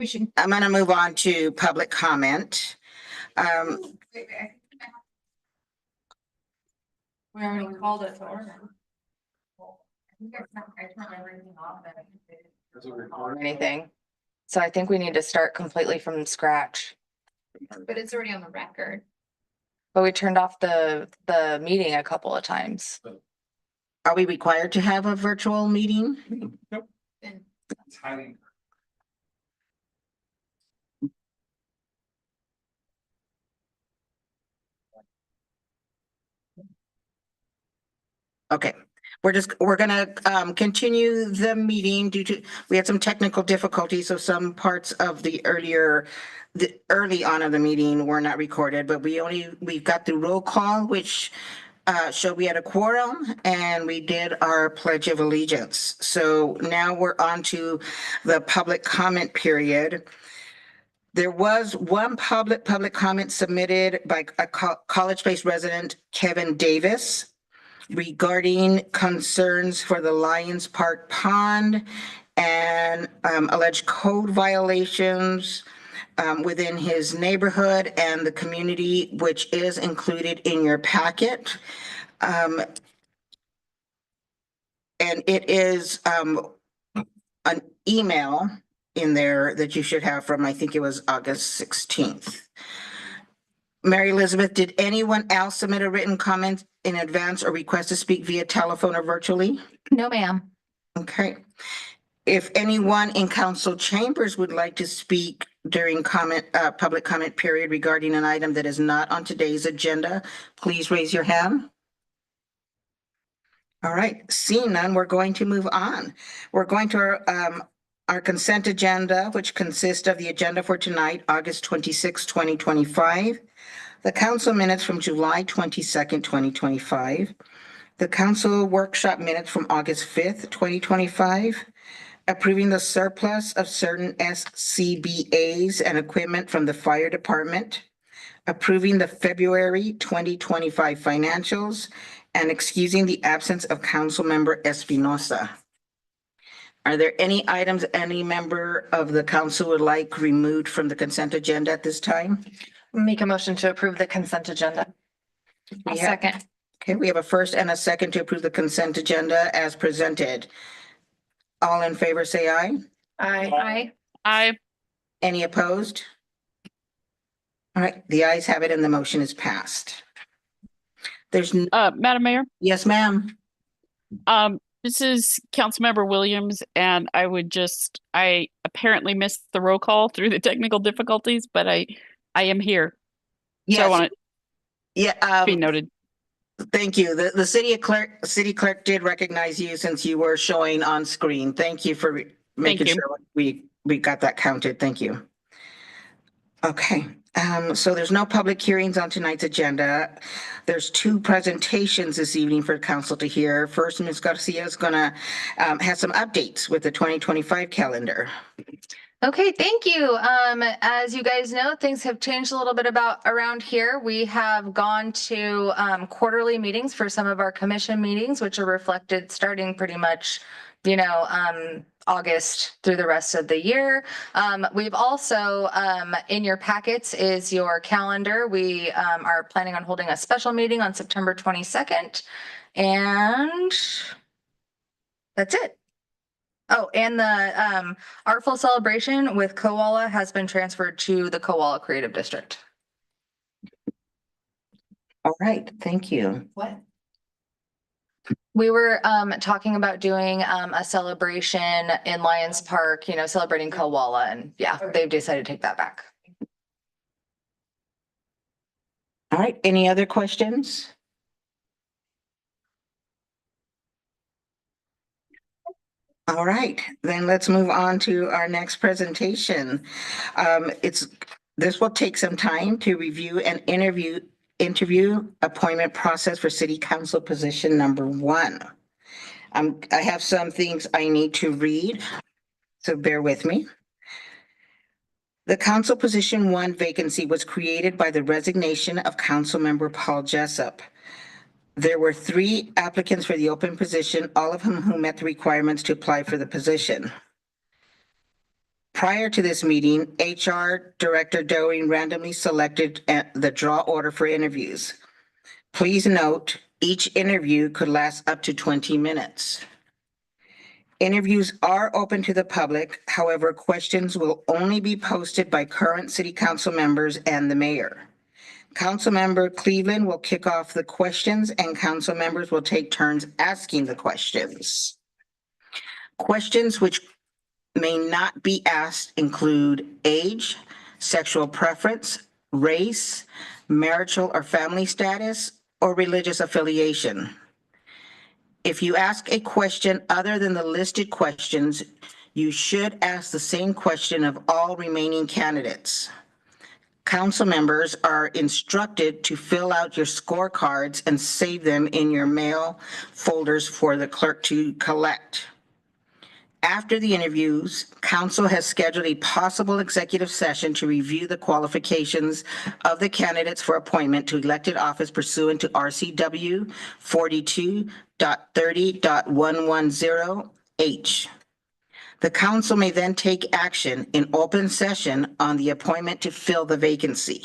I'm going to move on to public comment. We already called it to order. Anything. So I think we need to start completely from scratch. But it's already on the record. But we turned off the meeting a couple of times. Are we required to have a virtual meeting? It's highly. Okay, we're gonna continue the meeting due to, we had some technical difficulties, so some parts of the early on of the meeting were not recorded, but we've got the roll call, which showed we had a quorum and we did our Pledge of Allegiance. So now we're on to the public comment period. There was one public comment submitted by a college-based resident, Kevin Davis, regarding concerns for the Lions Park Pond and alleged code violations within his neighborhood and the community, which is included in your packet. And it is an email in there that you should have from, I think it was August 16th. Mary Elizabeth, did anyone else submit a written comment in advance or request to speak via telephone or virtually? No, ma'am. Okay. If anyone in council chambers would like to speak during public comment period regarding an item that is not on today's agenda, please raise your hand. All right, seeing none, we're going to move on. We're going to our consent agenda, which consists of the agenda for tonight, August 26, 2025. The council minutes from July 22nd, 2025. The council workshop minutes from August 5th, 2025. Approving the surplus of certain SCBAs and equipment from the fire department. Approving the February 2025 financials and excusing the absence of council member Espinosa. Are there any items any member of the council would like removed from the consent agenda at this time? Make a motion to approve the consent agenda. We have- Second. Okay, we have a first and a second to approve the consent agenda as presented. All in favor, say aye. Aye. Aye. Any opposed? All right, the ayes have it and the motion is passed. Madam Mayor, Yes, ma'am. this is Councilmember Williams, and I apparently missed the roll call through the technical difficulties, but I am here. So I Yes, want it yeah, to be noted. thank you. The city clerk did recognize you since you were showing on screen. Thank you for making you. sure we got that counted. Thank you. Okay, so there's no public hearings on tonight's agenda. There's two presentations this evening for council to hear. First, Ms. Garcia is gonna have some updates with the 2025 calendar. Okay, thank you. As you guys know, things have changed a little bit around here. We have gone to quarterly meetings for some of our commission meetings, which are reflected starting pretty much, August through the rest of the year. We've also, in your packets is your calendar. We are planning on holding a special meeting on September 22nd. And that's it. Oh, and the Artful Celebration with Koala has been transferred to the Koala Creative District. All right, thank you. What? We were talking about doing a celebration in Lions Park, celebrating Koala, and yeah, they've decided to take that back. All right, any other questions? All right, then let's move on to our next presentation. This will take some time to review and interview appointment process for city council position number 1. I have some things I need to read, so bear with me. The council position 1 vacancy was created by the resignation of council member Paul Jessup. There were 3 applicants for the open position, all of whom met the requirements to apply for the position. Prior to this meeting, HR Director Doing randomly selected the draw order for interviews. Please note, each interview could last up to 20 minutes. Interviews are open to the public. However, questions will only be posted by current city council members and the mayor. Councilmember Cleveland will kick off the questions and council members will take turns asking the questions. Questions which may not be asked include age, sexual preference, race, marital or family status, or religious affiliation. If you ask a question other than the listed questions, you should ask the same question of all remaining candidates. Council members are instructed to fill out your scorecards and save them in your mail folders for the clerk to collect. After the interviews, council has scheduled a possible executive session to review the qualifications of the candidates for appointment to elected office pursuant to RCW 42.30.110H. The council may then take action in open session on the appointment to fill the vacancy.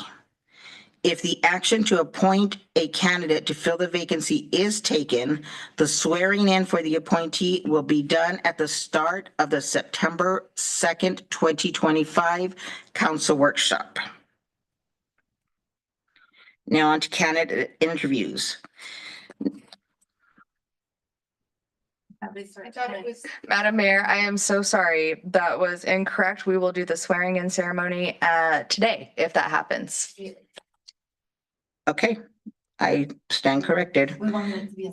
If the action to appoint a candidate to fill the vacancy is taken, the swearing in for the appointee will be done at the start of the September 2nd, 2025 council workshop. Now on to candidate interviews. I thought it was. Madam Mayor, I am so sorry. That was incorrect. We will do the swearing in ceremony today, if that happens. Okay, I stand corrected. We wanted it to be.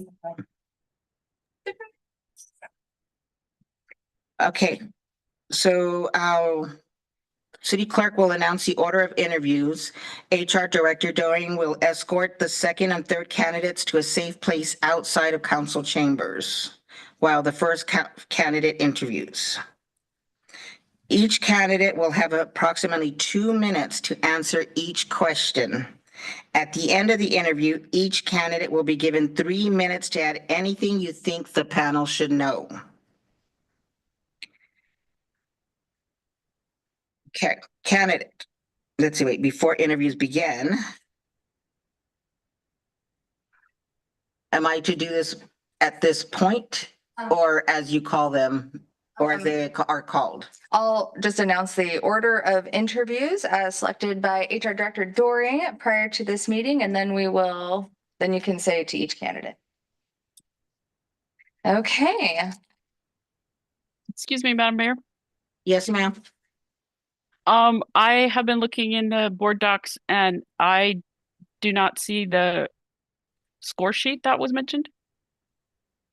Okay, so our city clerk will announce the order of interviews. HR Director Doring will escort the second and third candidates to a safe place outside of council chambers while the first candidate interviews. Each candidate will have approximately 2 minutes to answer each question. At the end of the interview, each candidate will be given 3 minutes to add anything you think the panel should know. Okay, candidate. Let's see, wait, before interviews begin. Am I to do this at this point or as you call them, or as they are called? I'll just announce the order of interviews as selected by HR Director Doring prior to this meeting, and then then you can say to each candidate. Okay, Excuse me, Madam Mayor. Yes, ma'am. I have been looking in the board docs and I do not see the score sheet that was mentioned.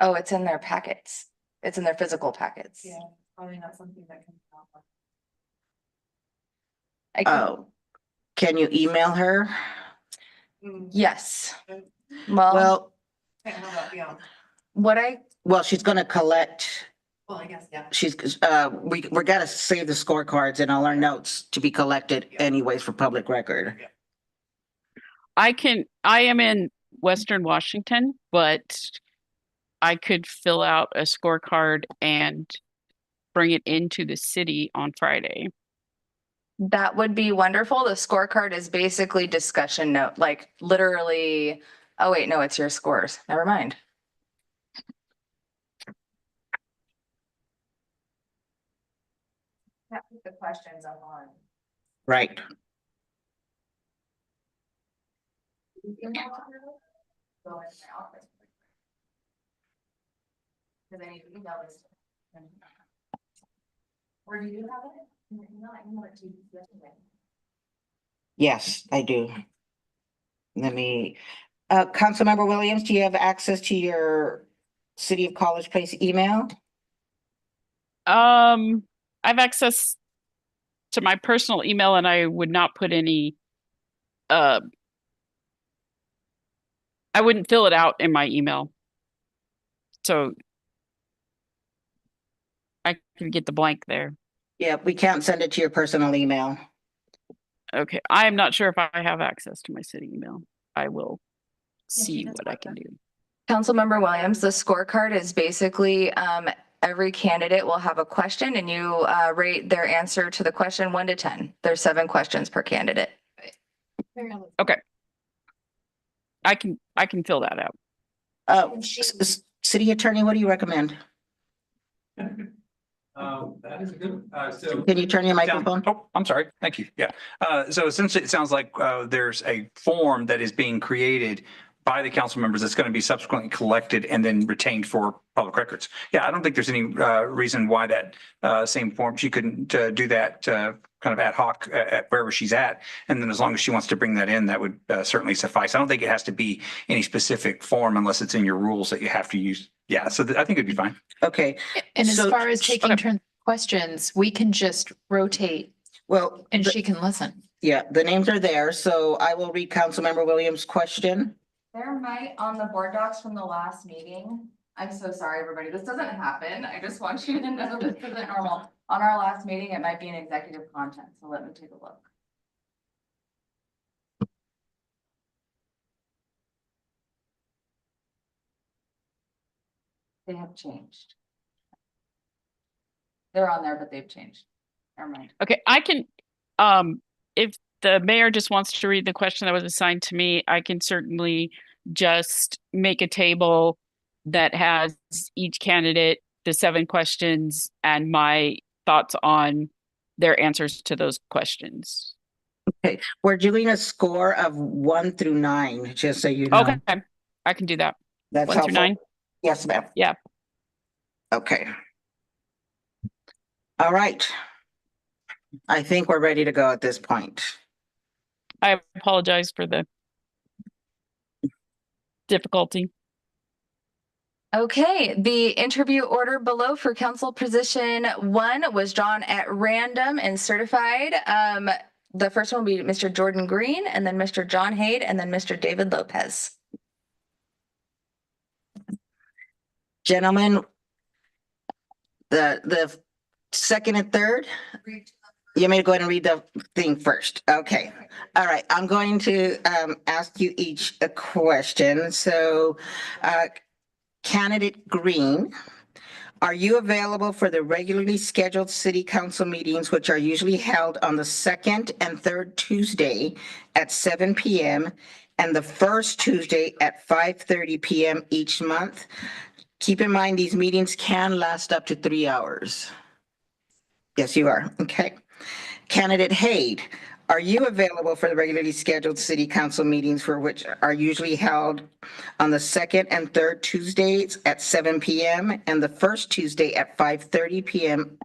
oh, it's in their packets. It's in their physical packets. Yeah, probably not something that can. I can- Oh, can you email her? Yes. Well, Well, what she's gonna collect, Well, I guess, yeah. we're gotta save the scorecards and all our notes to be collected anyways for public record. I am in Western Washington, but I could fill out a scorecard and bring it into the city on Friday. that would be wonderful. The scorecard is basically discussion note, like literally, oh wait, no, it's your scores. Never mind. Put the questions up on. Right. Go into my office. Because I need to email this. Or do you have it? No, I emailed it to you yesterday. Yes, I do. Let me, Councilmember Williams, do you have access to your City of College Place email? I have access to my personal email and I would not put any, I wouldn't fill it out in my email. So I could get the blank there. Yeah, we can't send it to your personal email. Okay, I am not sure if I have access to my city email. I will see what I can do. Councilmember Williams, the scorecard is basically every candidate will have a question and you rate their answer to the question 1 to 10. There's 7 questions per candidate. I can fill that out. City Attorney, what do you recommend? That is a good, so. Can you turn your microphone? Oh, I'm sorry. Thank you. Yeah. So essentially, it sounds like there's a form that is being created by the council members that's going to be subsequently collected and then retained for public records. Yeah, I don't think there's any reason why that same form, she couldn't do that kind of ad hoc at wherever she's at. And then as long as she wants to bring that in, that would certainly suffice. I don't think it has to be any specific form unless it's in your rules that you have to use. Yeah, so I think it'd be fine. Okay, And as So- far as taking Okay. turn questions, we can just rotate well, and she can listen. yeah, the names are there, so I will read Councilmember Williams' question. There might on the board docs from the last meeting. I'm so sorry, everybody. This doesn't happen. I just want you to know this isn't normal. On our last meeting, it might be an executive content, so let me take a look. They have changed. They're on there, but they've changed. Never mind. Okay, I can, if the mayor just wants to read the question that was assigned to me, I can certainly just make a table that has each candidate, the 7 questions, and my thoughts on their answers to those questions. We're doing a score of 1 through 9, just so you know. Okay, I can do that. That's 1 through helpful. 9. Yes, ma'am. Yeah. Okay. All right. I think we're ready to go at this point. I apologize for the difficulty. Okay, the interview order below for council position 1 was drawn at random and certified. The first one will be Mr. Jordan Green, and then Mr. John Haidt, and then Mr. David Lopez. Gentlemen, the second and third, you may go ahead and read the thing first. Okay. All right. I'm going to ask you each a question. So candidate Green, are you available for the regularly scheduled city council meetings, which are usually held on the second and third Tuesday at 7 p.m. and the first Tuesday at 5:30 p.m. each month? Keep in mind, these meetings can last up to 3 hours. Yes, you are. Okay. Candidate Haidt, are you available for the regularly scheduled city council meetings for which are usually held on the second and third Tuesdays at 7 p.m. and the first Tuesday at 5:30 p.m.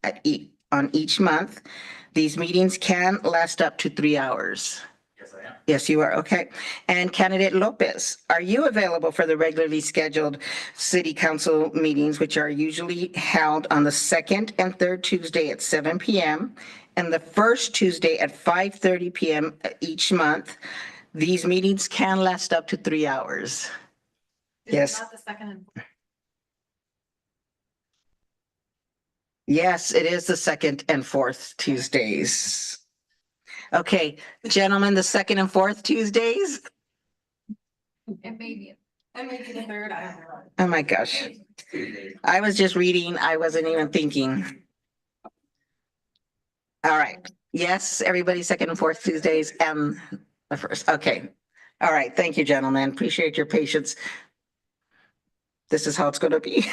on each month? These meetings can last up to 3 hours. Yes, I am. Yes, you are. Okay. And candidate Lopez, are you available for the regularly scheduled city council meetings, which are usually held on the second and third Tuesday at 7 p.m. and the first Tuesday at 5:30 p.m. each month? These meetings can last up to 3 hours. Yes. Not the second and. Yes, it is the second and fourth Tuesdays. Okay, gentlemen, the second and fourth Tuesdays? It may be. It may be the third, I don't know. Oh my gosh. I was just reading, I wasn't even thinking. All right. Yes, everybody, second and fourth Tuesdays and the first. Okay. All right. Thank you, gentlemen. Appreciate your patience. This is how it's going to be.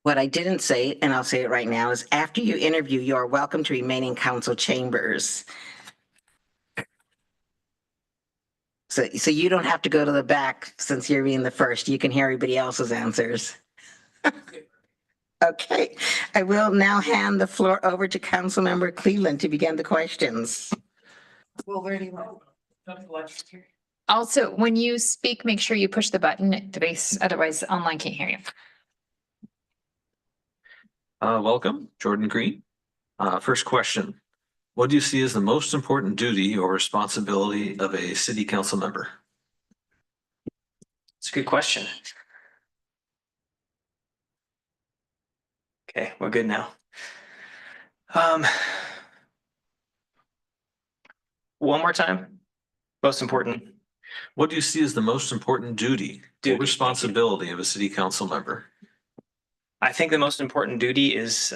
What I didn't say, and I'll say it right now, is after you interview, you are welcome to remain in council chambers. So you don't have to go to the back since you're being the first. You can hear everybody else's answers. Okay, I will now hand the floor over to Councilmember Cleveland to begin the questions. Well, where do you want? Also, when you speak, make sure you push the button, otherwise online can't hear you. Welcome, Jordan Green. First question. What do you see as the most important duty or responsibility of a city council member? It's a good question. Okay, we're good now. One more time. Most important. What do you see as the most important duty Duty. or responsibility of a city council member? I think the most important duty is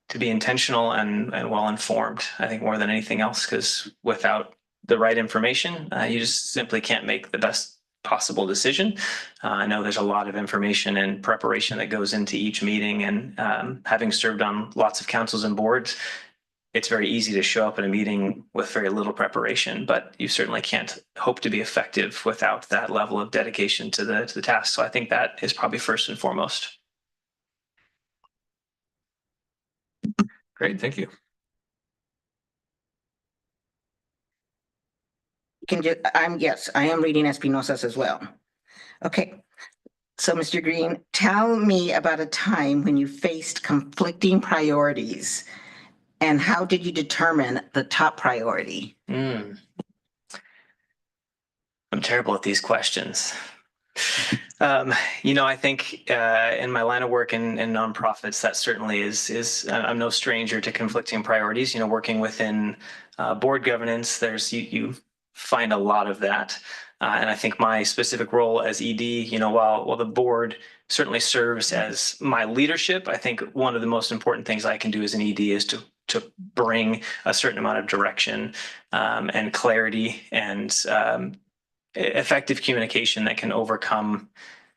to be intentional and well informed. I think more than anything else, because without the right information, you just simply can't make the best possible decision. I know there's a lot of information and preparation that goes into each meeting, and having served on lots of councils and boards, it's very easy to show up at a meeting with very little preparation, but you certainly can't hope to be effective without that level of dedication to the task. So I think that is probably first and foremost. Great, thank you. Yes, I am reading Espinosa's as well. Okay. So, Mr. Green, tell me about a time when you faced conflicting priorities and how did you determine the top priority? I'm terrible at these questions. I think in my line of work in nonprofits, that certainly is I'm no stranger to conflicting priorities. Working within board governance, you find a lot of that. And I think my specific role as ED, while the board certainly serves as my leadership, I think one of the most important things I can do as an ED is to bring a certain amount of direction and clarity and effective communication that can overcome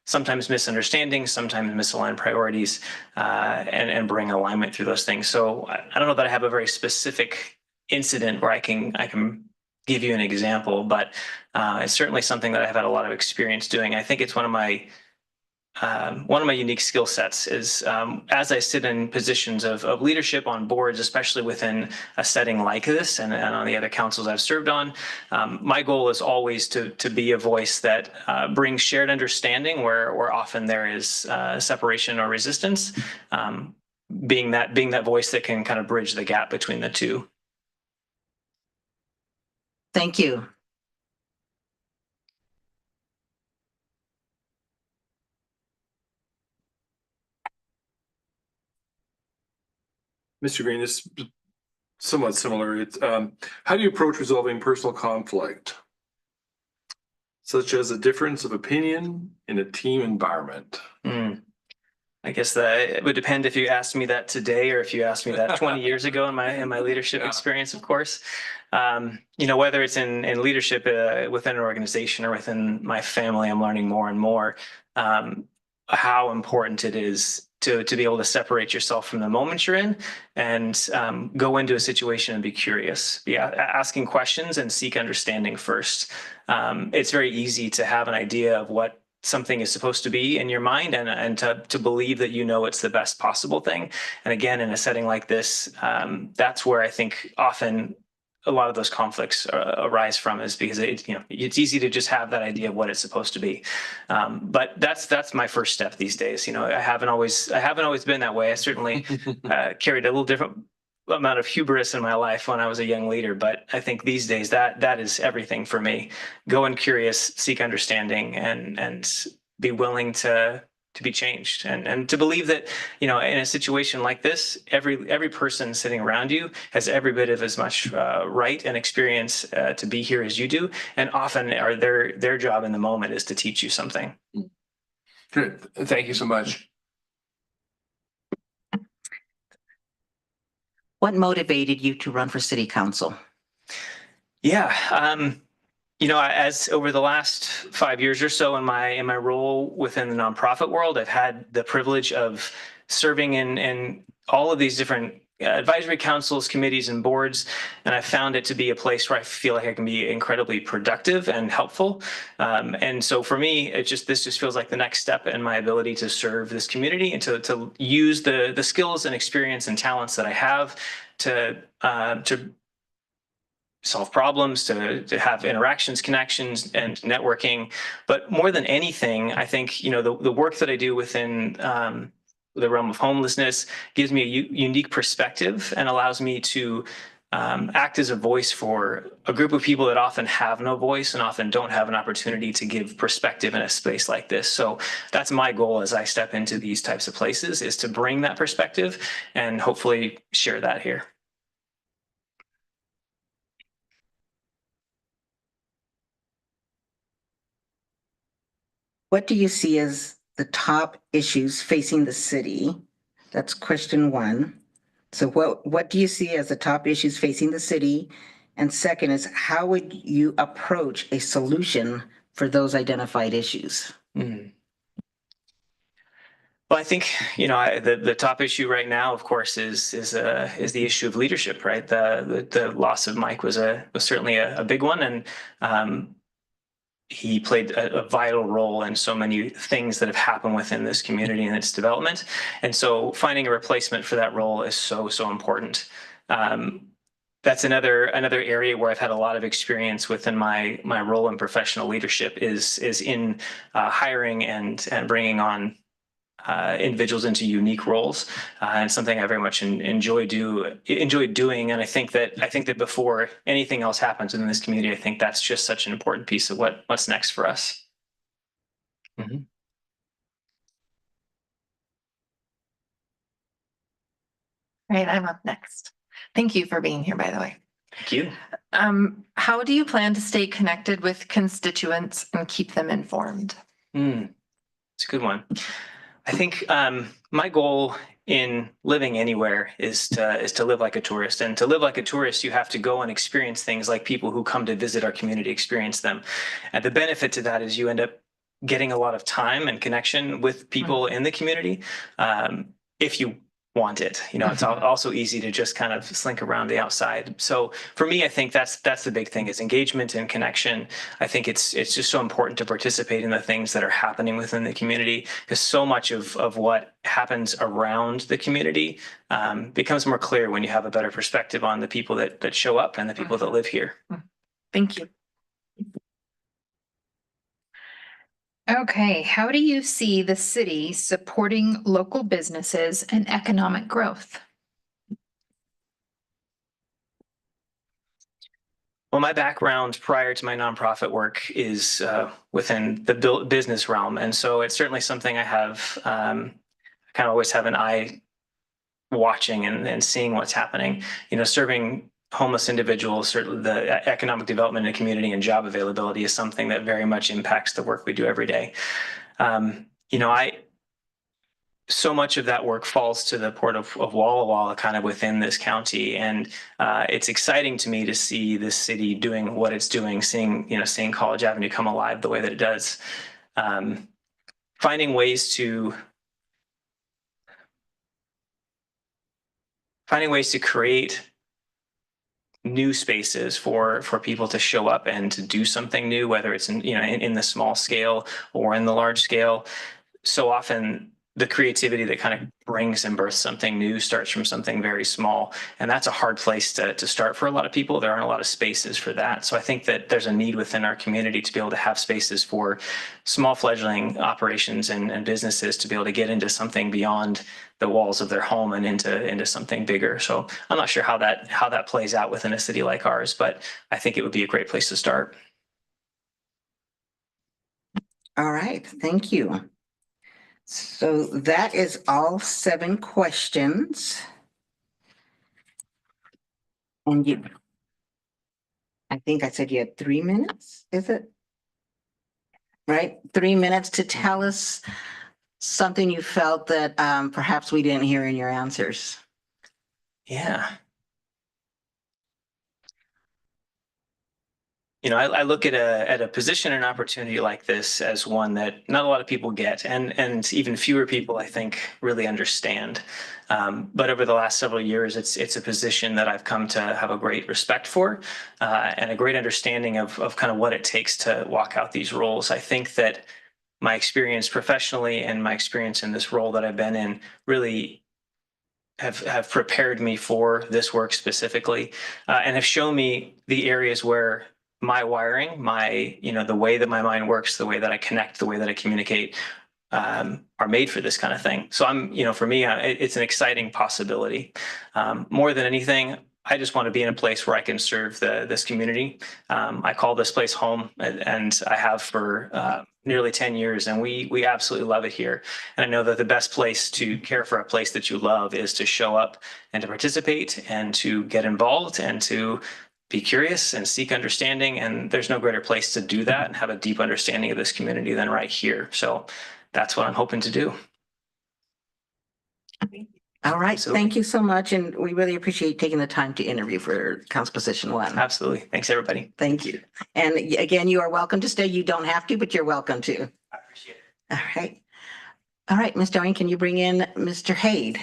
sometimes misunderstandings, sometimes misaligned priorities, and bring alignment through those things. So I don't know that I have a very specific incident where I can give you an example, but it's certainly something that I've had a lot of experience doing. I think it's one of my unique skill sets is as I sit in positions of leadership on boards, especially within a setting like this and on the other councils I've served on, my goal is always to be a voice that brings shared understanding where often there is separation or resistance, being that voice that can kind of bridge the gap between the two. Thank you. Mr. Green, this is somewhat similar. It's how do you approach resolving personal conflict, such as a difference of opinion in a team environment? I guess that it would depend if you asked me that today or if you asked me that 20 years ago in my leadership experience, of course. Whether it's in leadership within an organization or within my family, I'm learning more and more how important it is to be able to separate yourself from the moment you're in and go into a situation and be curious, asking questions and seek understanding first. It's very easy to have an idea of what something is supposed to be in your mind and to believe that it's the best possible thing. And again, in a setting like this, that's where I think often a lot of those conflicts arise from, is because it's easy to just have that idea of what it's supposed to be. But that's my first step these days. I haven't always been that way. I certainly carried a little different amount of hubris in my life when I was a young leader, but I think these days that is everything for me. Go in curious, seek understanding, and be willing to be changed, and to believe that in a situation like this, every person sitting around you has every bit of as much right and experience to be here as you do, and often their job in the moment is to teach you something. Good. Thank you so much. What motivated you to run for city council? Yeah. As over the last 5 years or so in my role within the nonprofit world, I've had the privilege of serving in all of these different advisory councils, committees, and boards, and I found it to be a place where I feel like I can be incredibly productive and helpful. And so for me, this just feels like the next step in my ability to serve this community and to use the skills and experience and talents that I have to solve problems, to have interactions, connections, and networking. But more than anything, I think the work that I do within the realm of homelessness gives me a unique perspective and allows me to act as a voice for a group of people that often have no voice and often don't have an opportunity to give perspective in a space like this. So that's my goal as I step into these types of places, is to bring that perspective and hopefully share that here. What do you see as the top issues facing the city? That's question one. So what do you see as the top issues facing the city? And second is, how would you approach a solution for those identified issues? Mm. Well, I think, you know, the top issue right now, of course, is the issue of leadership, right? The loss of Mike was certainly a big one, and he played a vital role in so many things that have happened within this community and its development. And so finding a replacement for that role is so important. That's another area where I've had a lot of experience within my role in professional leadership is in hiring and bringing on individuals into unique roles, and something I very much enjoy doing. And I think that before anything else happens in this community, I think that's just such an important piece of what's next for us. Mm-hmm. Right, I'm up next. Thank you for being here, by the way. Thank you. How do you plan to stay connected with constituents and keep them informed? It's a good one. I think my goal in living anywhere is to live like a tourist. And to live like a tourist, you have to go and experience things like people who come to visit our community experience them. And the benefit to that is you end up getting a lot of time and connection with people in the community, if you want it. You know, it's also easy to just kind of slink around the outside. So for me, I think that's the big thing, is engagement and connection. I think it's just so important to participate in the things that are happening within the community, because so much of what happens around the community becomes more clear when you have a better perspective on the people that show up and the people that live here. Thank you. Okay, how do you see the city supporting local businesses and economic growth? Well, my background prior to my nonprofit work is within the business realm. And so it's certainly something I have, kind of always have an eye watching and seeing what's happening. You know, serving homeless individuals, certainly the economic development in the community and job availability is something that very much impacts the work we do every day. You know, so much of that work falls to the port of Walla Walla, kind of within this county. And it's exciting to me to see this city doing what it's doing, seeing College Avenue come alive the way that it does. Finding ways to create new spaces for people to show up and to do something new, whether it's in the small scale or in the large scale. So often the creativity that kind of brings and births something new starts from something very small. And that's a hard place to start for a lot of people. There aren't a lot of spaces for that. So I think that there's a need within our community to be able to have spaces for small fledgling operations and businesses to be able to get into something beyond the walls of their home and into something bigger. So I'm not sure how that plays out within a city like ours, but I think it would be a great place to start. All right, thank you. So that is all 7 questions. And I think I said you had 3 minutes, is it? Right, 3 minutes to tell us something you felt that perhaps we didn't hear in your answers. Yeah. You know, I look at a position and opportunity like this as one that not a lot of people get, and even fewer people, I think, really understand. But over the last several years, it's a position that I've come to have a great respect for, and a great understanding of kind of what it takes to walk out these roles. I think that my experience professionally and my experience in this role that I've been in really have prepared me for this work specifically, and have shown me the areas where my wiring, the way that my mind works, the way that I connect, the way that I communicate, are made for this kind of thing. So for me, it's an exciting possibility. More than anything, I just want to be in a place where I can serve this community. I call this place home, and I have for nearly 10 years, and we absolutely love it here. And I know that the best place to care for a place that you love is to show up and to participate and to get involved and to be curious and seek understanding. And there's no greater place to do that and have a deep understanding of this community than right here. So that's what I'm hoping to do. All right, Absolutely. thank you so much, and we really appreciate taking the time to interview for Council Position 1. Absolutely. Thanks, everybody. Thank you. And again, you are welcome to stay. You don't have to, but you're welcome to. I appreciate it. All right. All right, Ms. Doing, can you bring in Mr. Haid?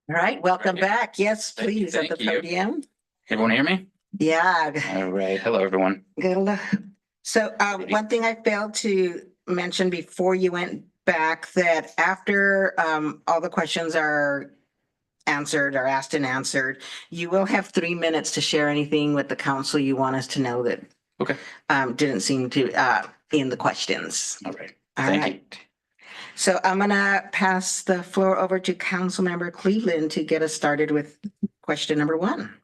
All right, welcome Right. back. Yes, Thank you, please, at the thank you. podium. Everyone hear me? Yeah. All right. Hello, everyone. Good luck. So one thing I failed to mention before you went back, that after all the questions are answered or asked and answered, you will have 3 minutes to share anything with the council you want us to know that Okay. didn't seem to in the questions. All right. All Thank you. right. So I'm gonna pass the floor over to Councilmember Cleveland to get us started with question number 1.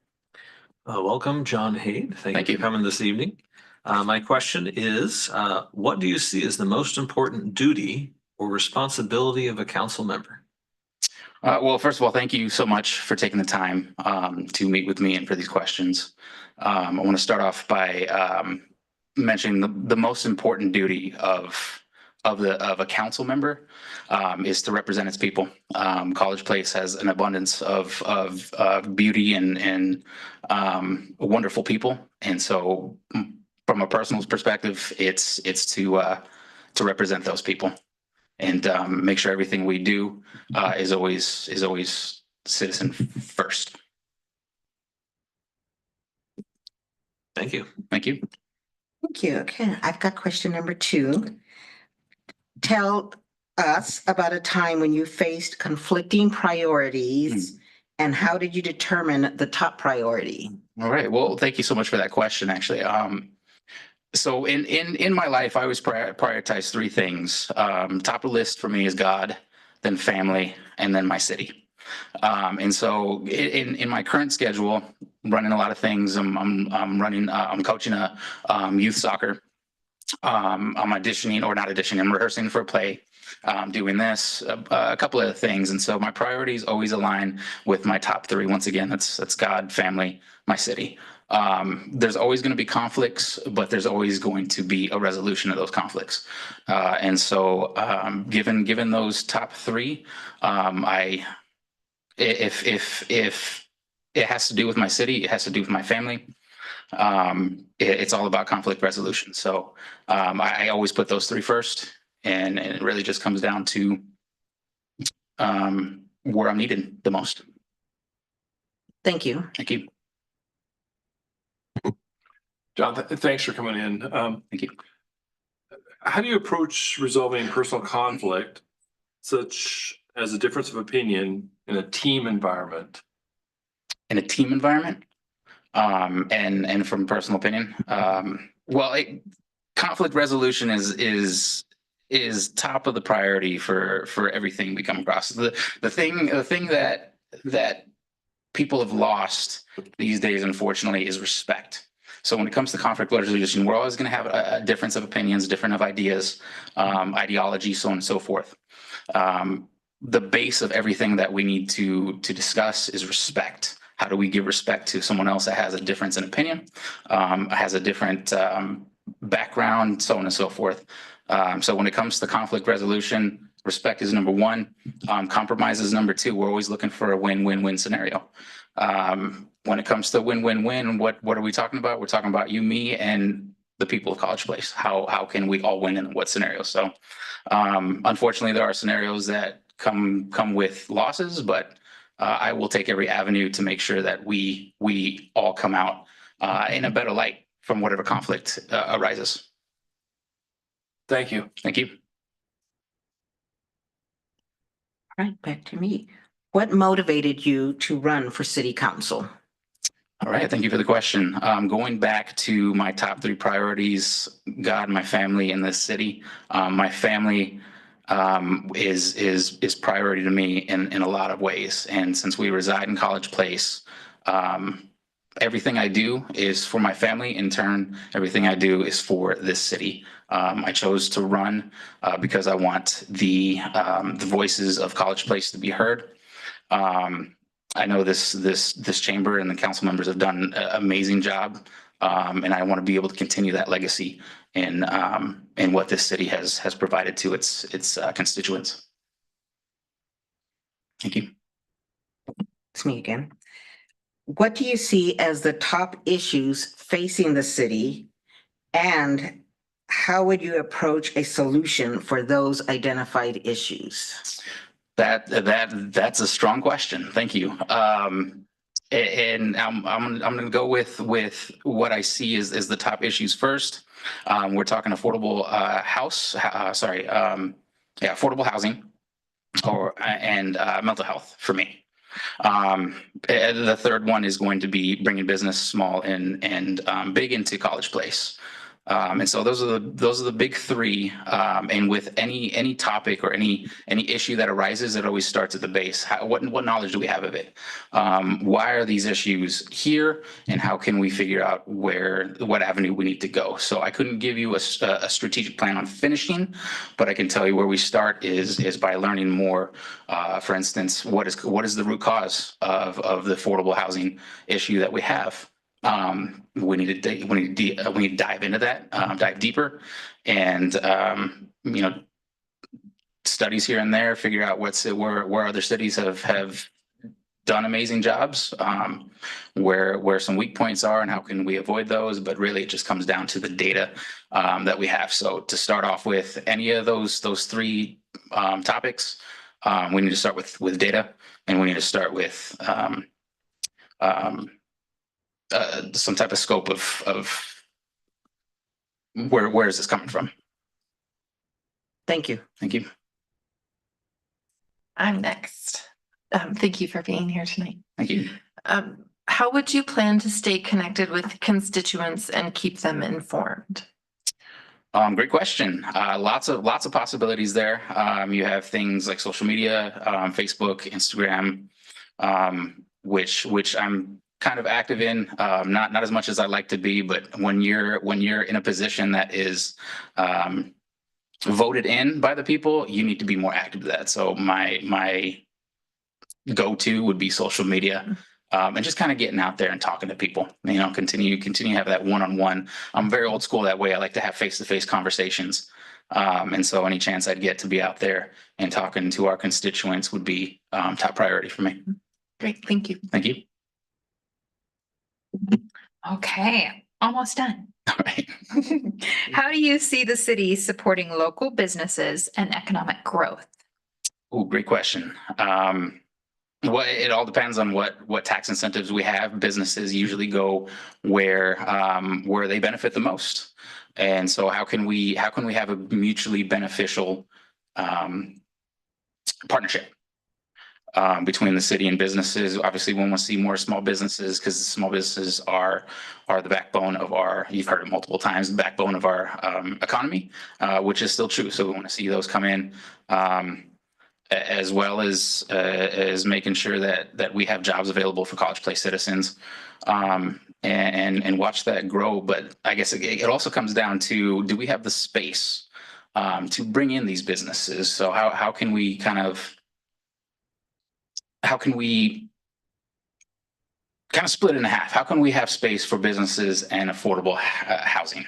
Welcome, John Haid. Thank Thank you you. for coming this evening. My question is, what do you see as the most important duty or responsibility of a council member? Well, first of all, thank you so much for taking the time to meet with me and for these questions. I want to start off by mentioning the most important duty of a council member is to represent its people. College Place has an abundance of beauty and wonderful people, and so from a personal perspective, it's to represent those people and make sure everything we do is always citizen first. Thank you. Thank you. Thank you. Okay, I've got question number 2. Tell us about a time when you faced conflicting priorities and how did you determine the top priority? All right. Well, thank you so much for that question, actually. So in my life, I always prioritize 3 things. Top of the list for me is God, then family, and then my city. And so in my current schedule, running a lot of things. I'm coaching a youth soccer. I'm auditioning, or not auditioning, I'm rehearsing for a play, doing this, a couple of things. And so my priorities always align with my top 3. Once again, that's God, family, my city. There's always going to be conflicts, but there's always going to be a resolution of those conflicts. And so given those top 3, if it has to do with my city, it has to do with my family. It's all about conflict resolution. So I always put those 3 first, and it really just comes down to where I'm needed the most. Thank you. Thank you. John, thanks for coming in. Thank you. How do you approach resolving personal conflict, such as a difference of opinion in a team environment? In a team environment, and from personal opinion, conflict resolution is top of the priority for everything we come across. The thing that people have lost these days, unfortunately, is respect. So when it comes to conflict resolution, we're always going to have a difference of opinions, different of ideas, ideology, so on and so forth. The base of everything that we need to discuss is respect. How do we give respect to someone else that has a difference in opinion, has a different background, so on and so forth? So when it comes to conflict resolution, respect is number one. Compromise is number two. We're always looking for a win-win-win scenario. When it comes to win-win-win, what are we talking about? We're talking about you, me, and the people of College Place. How can we all win in what scenario? So unfortunately, there are scenarios that come with losses, but I will take every avenue to make sure that we all come out in a better light from whatever conflict arises. Thank you. Thank you. All right, back to me. What motivated you to run for city council? All right, thank you for the question. Going back to my top three priorities, God, my family, and the city. My family is priority to me in a lot of ways. And since we reside in College Place, everything I do is for my family. In turn, everything I do is for this city. I chose to run because I want the voices of College Place to be heard. I know this chamber and the council members have done an amazing job, and I want to be able to continue that legacy in what this city has provided to its constituents. Thank you. It's me again. What do you see as the top issues facing the city, and how would you approach a solution for those identified issues? That's a strong question. Thank you. And I'm going to go with what I see is the top issues first. We're talking affordable affordable housing and mental health for me. The third one is going to be bringing business small and big into College Place. And so those are the big three. And with any topic or any issue that arises, it always starts at the base. What knowledge do we have of it? Why are these issues here, and how can we figure out what avenue we need to go? So I couldn't give you a strategic plan on finishing, but I can tell you where we start is by learning more. For instance, what is the root cause of the affordable housing issue that we have? We need to dive into that, dive deeper, and studies here and there, figure out where other cities have done amazing jobs, where some weak points are, and how can we avoid those. But really, it just comes down to the data that we have. So to start off with any of those three topics, we need to start with data, and we need to start with some type of scope of where is this coming from? Thank you. Thank you. I'm next. Thank you for being here tonight. Thank you. How would you plan to stay connected with constituents and keep them informed? Great question. Lots of possibilities there. You have things like social media, Facebook, Instagram, which I'm kind of active in, not as much as I'd like to be, but when you're in a position that is voted in by the people, you need to be more active to that. So my go-to would be social media, and just kind of getting out there and talking to people. Continue to have that one-on-one. I'm very old school that way. I like to have face-to-face conversations, and so any chance I'd get to be out there and talking to our constituents would be top priority for me. Great, thank you. Thank you. Okay, almost done. All right. How do you see the city supporting local businesses and economic growth? Oh, great question. Well, it all depends on what tax incentives we have. Businesses usually go where they benefit the most. And so how can we have a mutually beneficial partnership between the city and businesses? Obviously, we want to see more small businesses, because small businesses are the backbone of you've heard it multiple times, the backbone of our economy, which is still true. So we want to see those come in, as well as making sure that we have jobs available for College Place citizens, and watch that grow. But I guess it also comes down to, do we have the space to bring in these businesses? So how can we split it in half? How can we have space for businesses and affordable housing?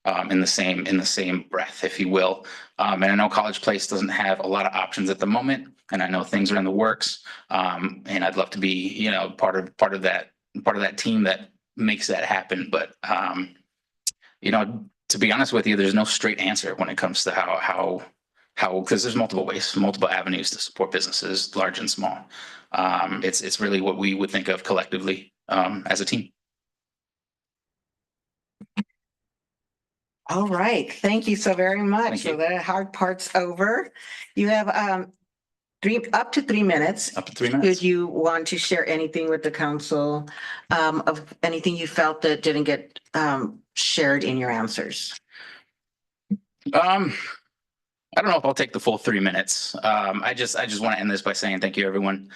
in the same breath, if you will. And I know College Place doesn't have a lot of options at the moment, and I know things are in the works. And I'd love to be, you know, part of that team that makes that happen. But you know, to be honest with you, there's no straight answer when it comes to how because there's multiple ways, multiple avenues to support businesses, large and small. It's really what we would think of collectively as a team. All right, thank you so very much. Thank So you. the hard part's over. You have up to 3 minutes. Up to 3 minutes. Did you want to share anything with the council of anything you felt that didn't get shared in your answers? I don't know if I'll take the full 3 minutes. I just want to end this by saying thank you, everyone,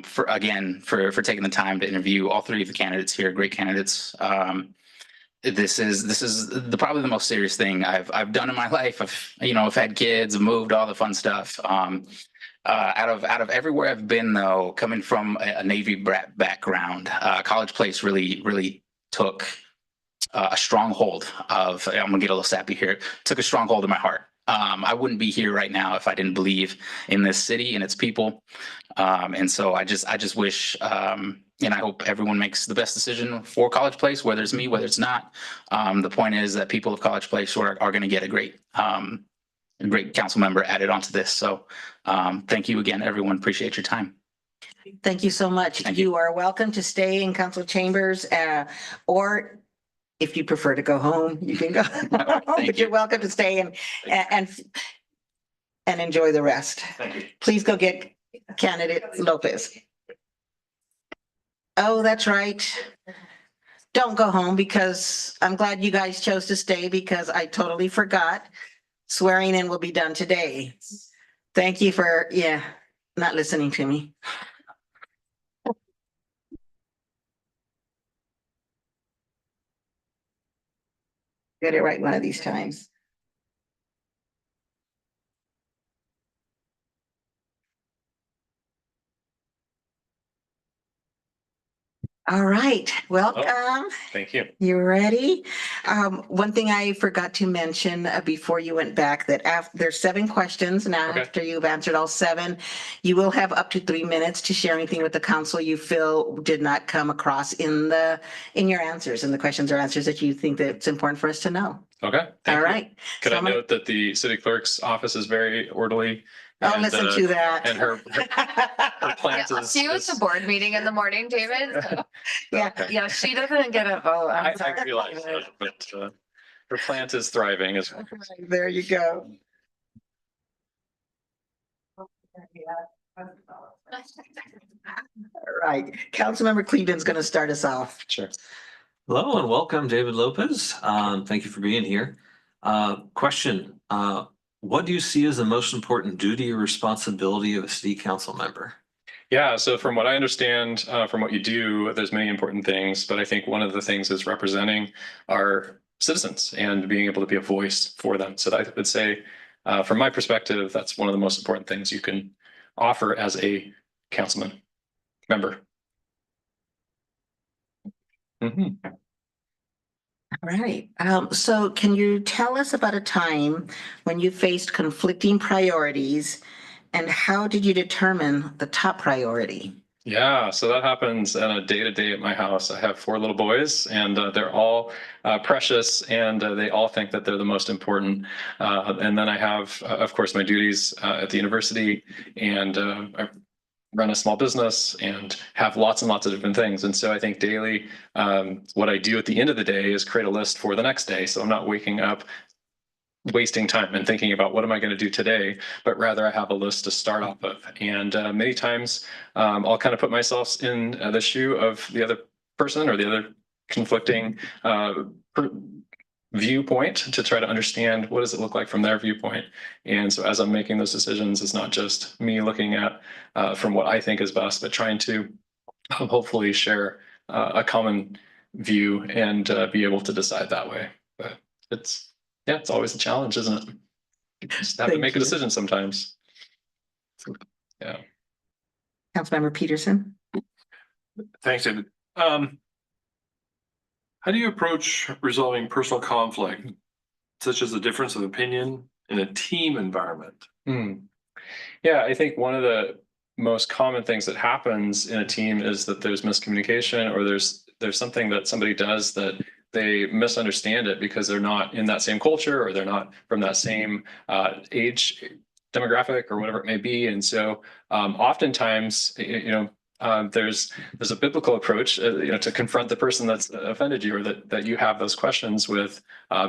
for taking the time to interview all 3 of the candidates here. Great candidates. This is probably the most serious thing I've done in my life. I've had kids, moved, all the fun stuff. Out of everywhere I've been, though, coming from a Navy brat background, College Place really took a stronghold of. I'm gonna get a little sappy here. Took a stronghold of my heart. I wouldn't be here right now if I didn't believe in this city and its people. And so I just wish, and I hope everyone makes the best decision for College Place, whether it's me, whether it's not. The point is that people of College Place are going to get a great council member added onto this. So thank you again, everyone. Appreciate your time. Thank you so much. Thank You are welcome to stay in council chambers or if you prefer to go home, you can go. But you're welcome to stay and enjoy the rest. Thank you. Please go get candidate Lopez. Oh, that's right. Don't go home because I'm glad you guys chose to stay because I totally forgot. Swearing in will be done today. Thank you for, not listening to me. Get it right one of these times. All right, welcome. Thank you. You ready? One thing I forgot to mention before you went back that there's 7 questions. Now, Okay. after you've answered all 7, you will have up to 3 minutes to share anything with the council you feel did not come across in your answers, and the questions or answers that you think that it's important for us to know. Okay. thank All you. right. Could So I I'm gonna- note that the city clerk's office is very orderly? Oh, and, listen to that. And her plant Yeah, is. she was a board meeting in the morning, David. so- Yeah. Yeah, she doesn't get a vote. I'm I sorry. realize that, but her plant is thriving as well. There you go. All right, Councilmember Cleveland's going to start us off. Sure. Hello and welcome, David Lopez. Thank you for being here. Question, what do you see as the most important duty or responsibility of a city council member? Yeah, so from what I understand, from what you do, there's many important things, but I think one of the things is representing our citizens and being able to be a voice for them. So I would say, from my perspective, that's one of the most important things you can offer as a councilman member. Mhm. All right. So can you tell us about a time when you faced conflicting priorities and how did you determine the top priority? Yeah, so that happens on a day-to-day at my house. I have 4 little boys and they're all precious and they all think that they're the most important. And then I have, of course, my duties at the university and I run a small business and have lots and lots of different things. And so I think daily, what I do at the end of the day is create a list for the next day. So I'm not waking up wasting time and thinking about what am I going to do today, but rather I have a list to start off of. And many times I'll kind of put myself in the shoe of the other person or the other conflicting viewpoint to try to understand what does it look like from their viewpoint. And so as I'm making those decisions, it's not just me looking at from what I think is best, but trying to hopefully share a common view and be able to decide that way. But it's always a challenge, isn't it? You just have to Thank make a you. decision sometimes. Yeah. Councilmember Peterson? Thanks, David. How do you approach resolving personal conflict, such as a difference of opinion in a team environment? Yeah, I think one of the most common things that happens in a team is that there's miscommunication, or there's something that somebody does that they misunderstand it because they're not in that same culture, or they're not from that same age demographic, or whatever it may be. And so oftentimes, there's a biblical approach, to confront the person that's offended you, or that you have those questions with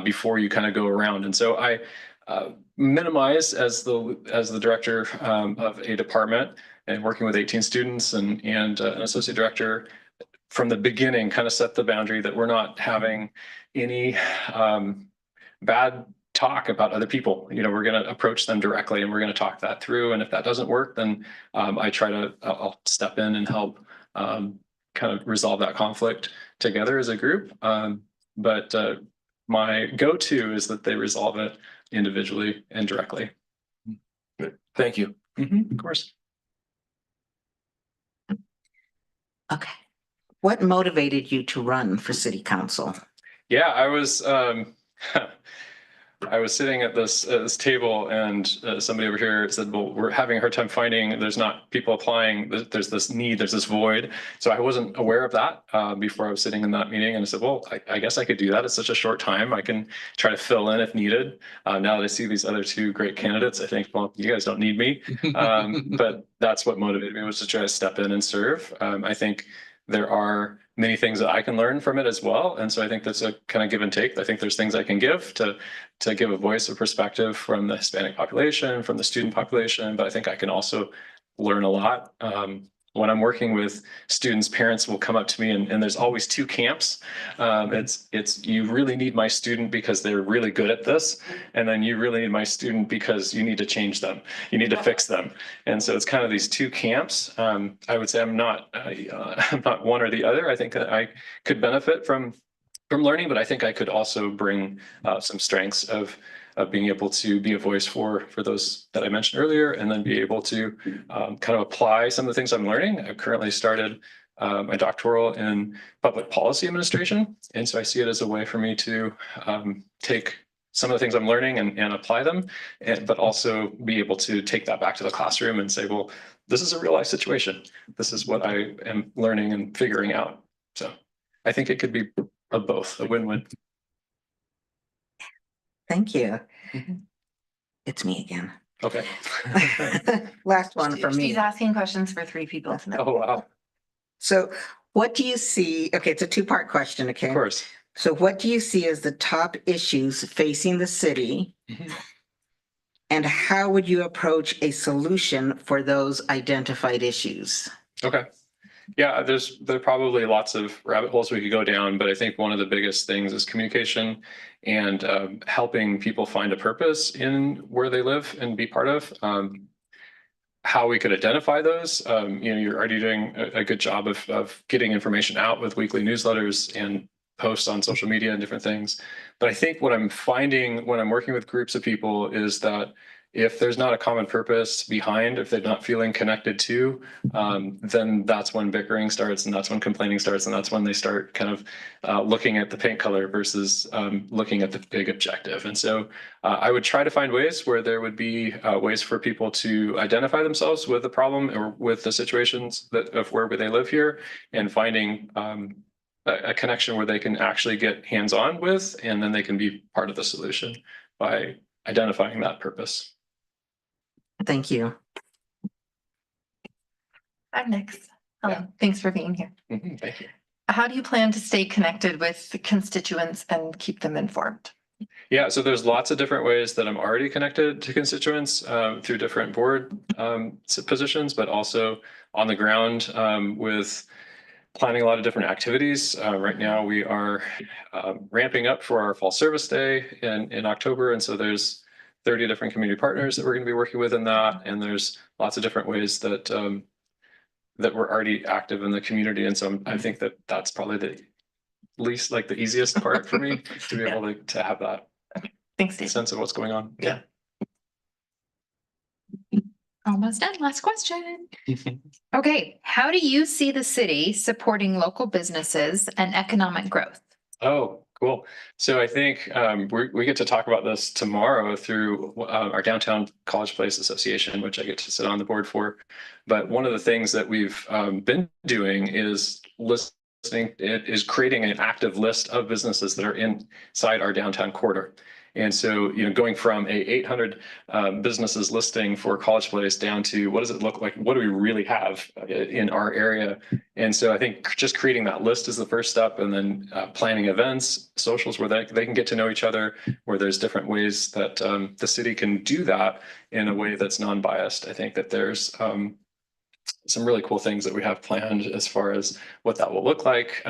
before you kind of go around. And so I minimize, as the director of a department and working with 18 students and an associate director, from the beginning, kind of set the boundary that we're not having any bad talk about other people. We're going to approach them directly, and we're going to talk that through. And if that doesn't work, then I'll step in and help kind of resolve that conflict together as a group. But my go-to is that they resolve it individually and directly. Thank you. Of course. Okay. What motivated you to run for city council? Yeah, I was sitting at this table, and somebody over here said, well, we're having a hard time finding, there's not people applying, there's this need, there's this void. So I wasn't aware of that before I was sitting in that meeting, and I said, well, I guess I could do that. It's such a short time. I can try to fill in if needed. Now that I see these other two great candidates, I think, well, you guys don't need me. But that's what motivated me, was to try to step in and serve. I think there are many things that I can learn from it as well. And so I think that's a kind of give and take. I think there's things I can give to give a voice or perspective from the Hispanic population, from the student population, but I think I can also learn a lot. When I'm working with students, parents will come up to me, and there's always two camps. It's you really need my student because they're really good at this, and then you really need my student because you need to change them, you need to fix them. And so it's kind of these two camps. I would say I'm not one or the other. I think that I could benefit from learning, but I think I could also bring some strengths of being able to be a voice for those that I mentioned earlier, and then be able to kind of apply some of the things I'm learning. I've currently started my doctoral in public policy administration, and so I see it as a way for me to take some of the things I'm learning and apply them, but also be able to take that back to the classroom and say, well, this is a real life situation. This is what I am learning and figuring out. So I think it could be of both, a win-win. Thank you. It's me again. Okay. Last one for me. She's asking questions for 3 people tonight. Oh, wow. So what do you see? Okay, it's a 2-part question, okay? Of course. So what do you see as the top issues facing the city? And how would you approach a solution for those identified issues? Okay. Yeah, there are probably lots of rabbit holes we could go down, but I think one of the biggest things is communication and helping people find a purpose in where they live and be part of. How we could identify those, you're already doing a good job of getting information out with weekly newsletters and posts on social media and different things. But I think what I'm finding when I'm working with groups of people is that if there's not a common purpose behind, if they're not feeling connected to, then that's when bickering starts, and that's when complaining starts, and that's when they start kind of looking at the paint color versus looking at the big objective. And so I would try to find ways where there would be ways for people to identify themselves with the problem or with the situations of where they live here, and finding a connection where they can actually get hands-on with, and then they can be part of the solution by identifying that purpose. Thank you. I'm next. Hello, thanks for being here. Thank you. How do you plan to stay connected with the constituents and keep them informed? Yeah, so there's lots of different ways that I'm already connected to constituents through different board positions, but also on the ground with planning a lot of different activities. Right now we are ramping up for our Fall Service Day in October, and so there's 30 different community partners that we're going to be working with in that, and there's lots of different ways that that we're already active in the community. And so I think that that's probably the least, like the easiest part for me to be able to have that Thanks, Dave. sense of what's going on. Yeah. Almost done. Last question. Okay, how do you see the city supporting local businesses and economic growth? Oh, cool. So I think we get to talk about this tomorrow through our Downtown College Place Association, which I get to sit on the board for. But one of the things that we've been doing is creating an active list of businesses that are inside our downtown corridor. And so, going from a 800 businesses listing for College Place down to what does it look like? What do we really have in our area? And so I think just creating that list is the first step, and then planning events, socials where they can get to know each other, where there's different ways that the city can do that in a way that's non-biased. I think that there's some really cool things that we have planned as far as what that will look like.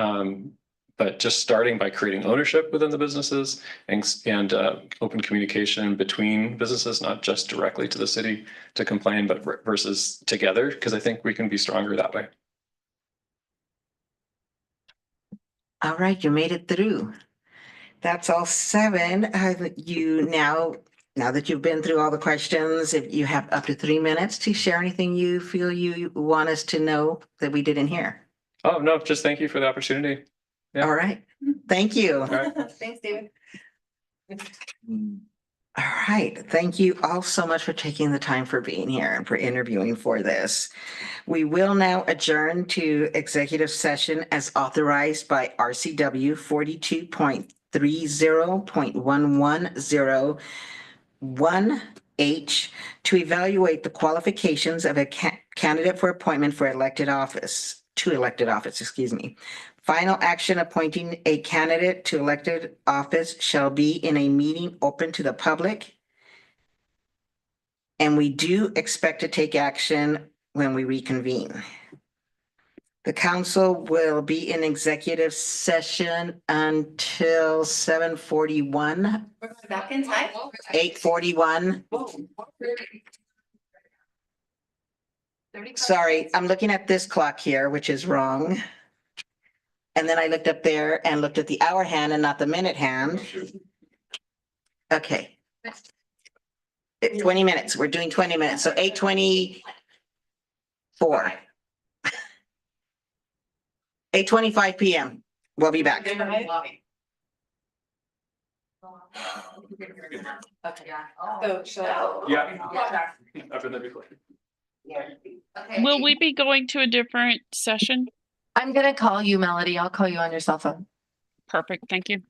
But just starting by creating ownership within the businesses and open communication between businesses, not just directly to the city to complain, but versus together, because I think we can be stronger that way. All right, you made it through. That's all 7. Now that you've been through all the questions, if you have up to 3 minutes to share anything you feel you want us to know that we didn't hear. Oh, no, just thank you for the opportunity. Yeah. All right, thank you. All right. Thanks, David. All right, thank you all so much for taking the time for being here and for interviewing for this. We will now adjourn to executive session as authorized by RCW 42.30.110(1)H to evaluate the qualifications of a candidate for appointment for elected office, excuse me. Final action appointing a candidate to elected office shall be in a meeting open to the public. And we do expect to take action when we reconvene. The council will be in executive session until 7:41, Back in time. 8:41. Sorry, I'm looking at this clock here, which is wrong. And then I looked up there and looked at the hour hand and not the minute hand. Okay. 20 minutes. We're doing 20 minutes. So 8:24. 8:25 PM. We'll be back. Yeah. I've been there before. Will we be going to a different session? I'm gonna call you, Melody. I'll call you on your cell phone. Perfect. Thank you.